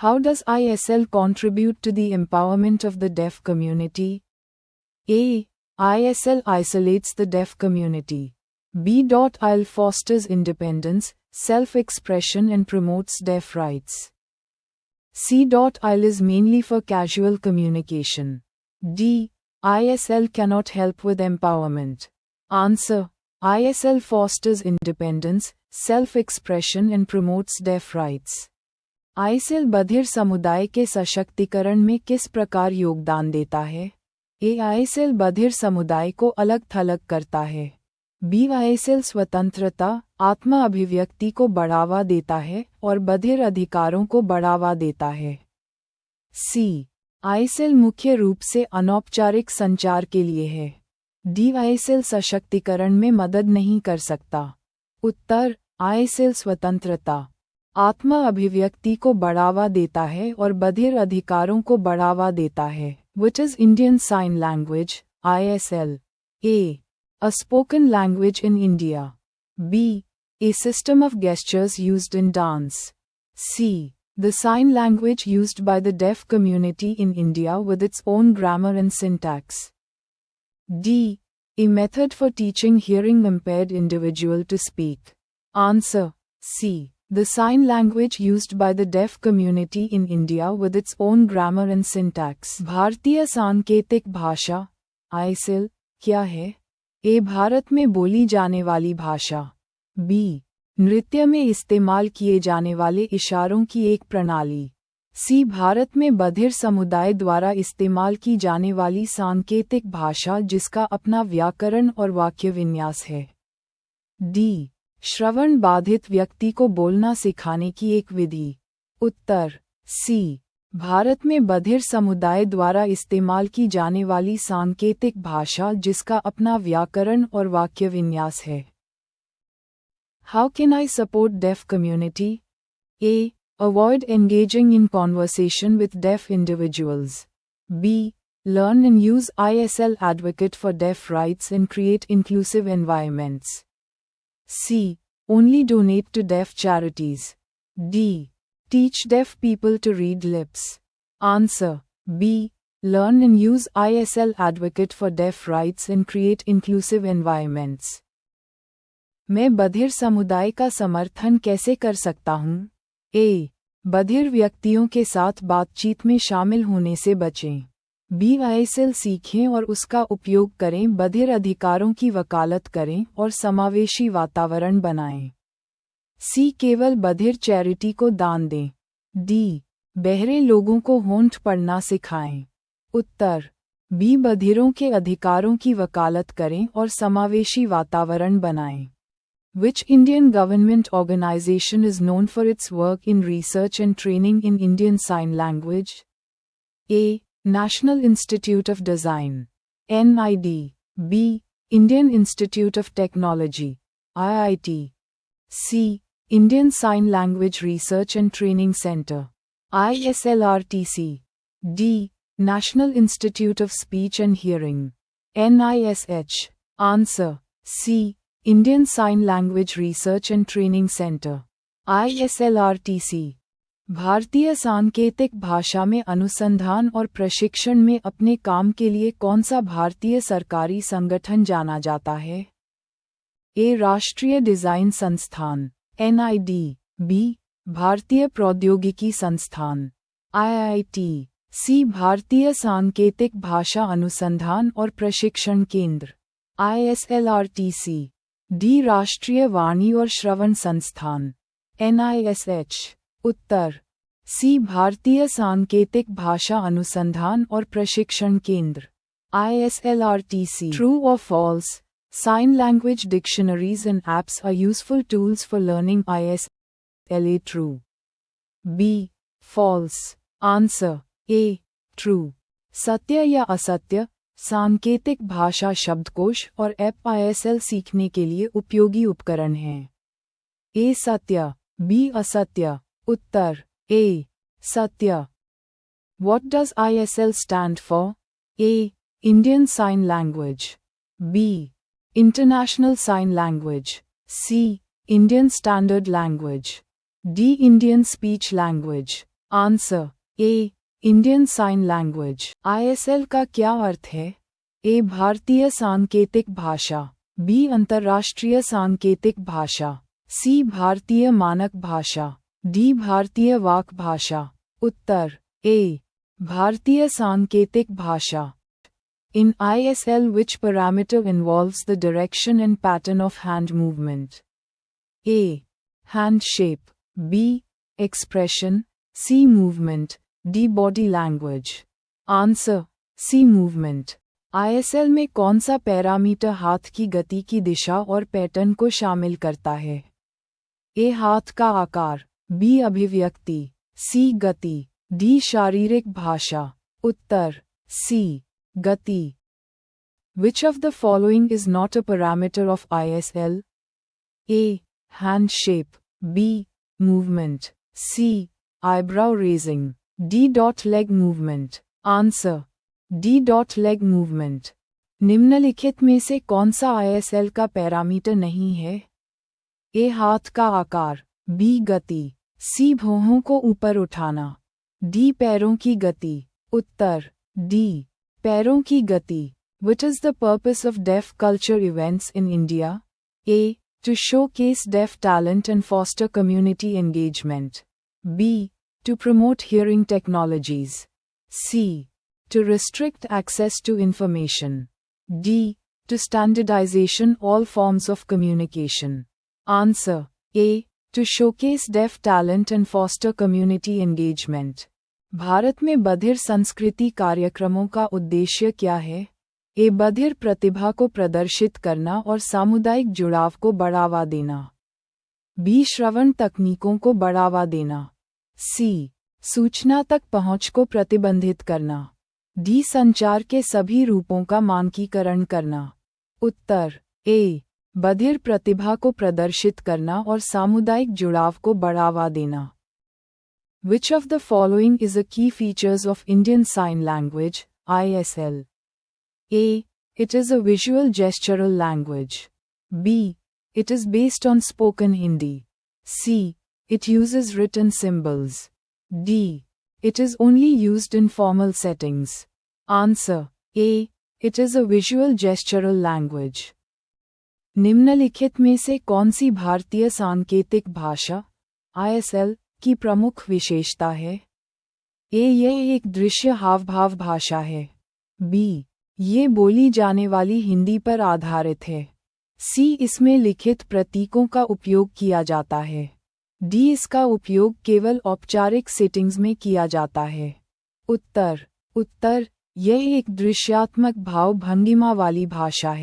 How does ISL contribute to the empowerment of the deaf community? A. ISL isolates the deaf community. B. IL fosters independence, self-expression and promotes deaf rights. C. IL is mainly for casual communication. D. ISL cannot help with empowerment. Answer. ISL fosters independence, self-expression and promotes deaf rights. ISL बधिर समुदाय के सशक्तिकरण में किस प्रकार योगदान देता है? A. ISL बधिर समुदाय को अलग थलग करता है. B. ISL स्वतंत्रता, आत्म अभिव्यक्ति को बढ़ावा देता है और बधिर अधिकारों को बढ़ावा देता है. C. ISL मुख्य रूप से अनौपचारिक संचार के लिए है. D. ISL सशक्तिकरण में मदद नहीं कर सकता. उत्तर. ISL स्वतंत्रता, आत्म अभिव्यक्ति को बढ़ावा देता है और बधिर अधिकारों को बढ़ावा देता है. What is Indian Sign Language, ISL? A. A spoken language in India. B. A system of gestures used in dance. C. The sign language used by the deaf community in India with its own grammar and syntax. D. A method for teaching hearing impaired individual to speak. Answer. C. The sign language used by the deaf community in India with its own grammar and syntax. भारतीय सांकेतिक भाषा, ISL, क्या है? A. Bharat में बोली जाने वाली भाषा. B. नृत्य में इस्तेमाल किए जाने वाले इशारों की एक प्रणाली. C. भारत में बधिर समुदाय द्वारा इस्तेमाल की जाने वाली सांकेतिक भाषा जिसका अपना व्याकरण और वाक्य विन्यास है. D. श्रवण बाधित व्यक्ति को बोलना सिखाने की एक विधि. उत्तर. C. भारत में बधिर समुदाय द्वारा इस्तेमाल की जाने वाली सांकेतिक भाषा जिसका अपना व्याकरण और वाक्य विन्यास है. How can I support deaf community? A. Avoid engaging in conversation with deaf individuals. B. Learn and use ISL advocate for deaf rights and create inclusive environments. C. Only donate to deaf charities. D. Teach deaf people to read lips. Answer. B. Learn and use ISL advocate for deaf rights and create inclusive environments. मैं बधिर समुदाय का समर्थन कैसे कर सकता हूँ? A. बधिर व्यक्तियों के साथ बातचीत में शामिल होने से बचें. B. ISL सीखें और उसका उपयोग करें. बधिर अधिकारों की वकालत करें और समावेशी वातावरण बनाएं. C. केवल बधिर चैरिटी को दान दें. D. बहरे लोगों को होंठ पढ़ना सिखाएं. उत्तर. B. बधिरों के अधिकारों की वकालत करें और समावेशी वातावरण बनाएं. Which Indian government organization is known for its work in research and training in Indian Sign Language? A. National Institute of Design. NID. B. Indian Institute of Technology. IIT. C. Indian Sign Language Research and Training Center. ISLRTC. D. National Institute of Speech and Hearing. NISH. Answer. C. Indian Sign Language Research and Training Center. ISLRTC. भारतीय सांकेतिक भाषा में अनुसंधान और प्रशिक्षण में अपने काम के लिए कौन सा भारतीय सरकारी संगठन जाना जाता है? A. राष्ट्रीय डिजाइन संस्थान. NID. B. भारतीय प्रौद्योगिकी संस्थान. IIT. C. भारतीय सांकेतिक भाषा अनुसंधान और प्रशिक्षण केंद्र. ISLRTC. D. राष्ट्रीय वाणी और श्रवण संस्थान. NISH. उत्तर. C. भारतीय सांकेतिक भाषा अनुसंधान और प्रशिक्षण केंद्र. ISLRTC. True or false? Sign language dictionaries and apps are useful tools for learning ISL. A. True. B. False. Answer. A. True. सत्य या असत्य? सांकेतिक भाषा शब्दकोश और ऐप ISL सीखने के लिए उपयोगी उपकरण हैं. A. सत्य. B. असत्य. उत्तर. A. सत्य. What does ISL stand for? A. Indian Sign Language. B. International Sign Language. C. Indian Standard Language. D. Indian Speech Language. Answer A Indian sign language. ISL का क्या अर्थ है? ए भारतीय सांकेतिक भाषा, बी अंतर्राष्ट्रीय सांकेतिक भाषा, सी भारतीय मानक भाषा, डी भारतीय वाक भाषा। उत्तर ए भारतीय सांकेतिक भाषा। In ISL, which parameter involves the direction and pattern of hand movement? A. Hand shape, B. Expression, C. Movement, D. Body language. Answer C. Movement. ISL में कौन सा पैरामीटर हाथ की गति की दिशा और पैटर्न को शामिल करता है? ए. हाथ का आकार, बी. अभिव्यक्ति, सी. गति, डी. शारीरिक भाषा। उत्तर सी. गति। Which of the following is not a parameter of ISL? A. Hand shape, B. Movement, C. Eyebrow raising, D. Leg movement. Answer D. Leg movement. निम्नलिखित में से कौन सा ISL का पैरामीटर नहीं है? A. हाथ का आकार, B. गति, C. भौहों को ऊपर उठाना, D. पैरों की गति। उत्तर D. पैरों की गति। What is the purpose of deaf culture events in India? A. To showcase deaf talent and foster community engagement. B. To promote hearing technologies. C. To restrict access to information. D. To standardization all forms of communication. Answer A. To showcase deaf talent and foster community engagement. Bharat में बधिर संस्कृति कार्यक्रमों का उद्देश्य क्या है? ए. बधिर प्रतिभा को प्रदर्शित करना और सामुदायिक जुड़ाव को बढ़ावा देना, बी. श्रवण तकनीकों को बढ़ावा देना, सी. सूचना तक पहुंच को प्रतिबंधित करना, डी. संचार के सभी रूपों का मानकीकरण करना। उत्तर ए. बधिर प्रतिभा को प्रदर्शित करना और सामुदायिक जुड़ाव को बढ़ावा देना। Which of the following is a key features of Indian Sign Language, ISL? A. It is a visual gestural language. B. It is based on spoken Hindi. C. It uses written symbols. D. It is only used in formal settings. Answer A. It is a visual gestural language. निम्नलिखित में से कौन सी भारतीय सांकेतिक भाषा ISL की प्रमुख विशेषता है? ए. यह एक दृश्य हावभाव भाषा है। बी. ये बोली जाने वाली हिंदी पर आधारित है। सी. इसमें लिखित प्रतीकों का उपयोग किया जाता है। डी. इसका उपयोग केवल औपचारिक सेटिंग्स में किया जाता है। उत्तर यह एक दृश्यात्मक भाव भंगिमा वाली भाषा है।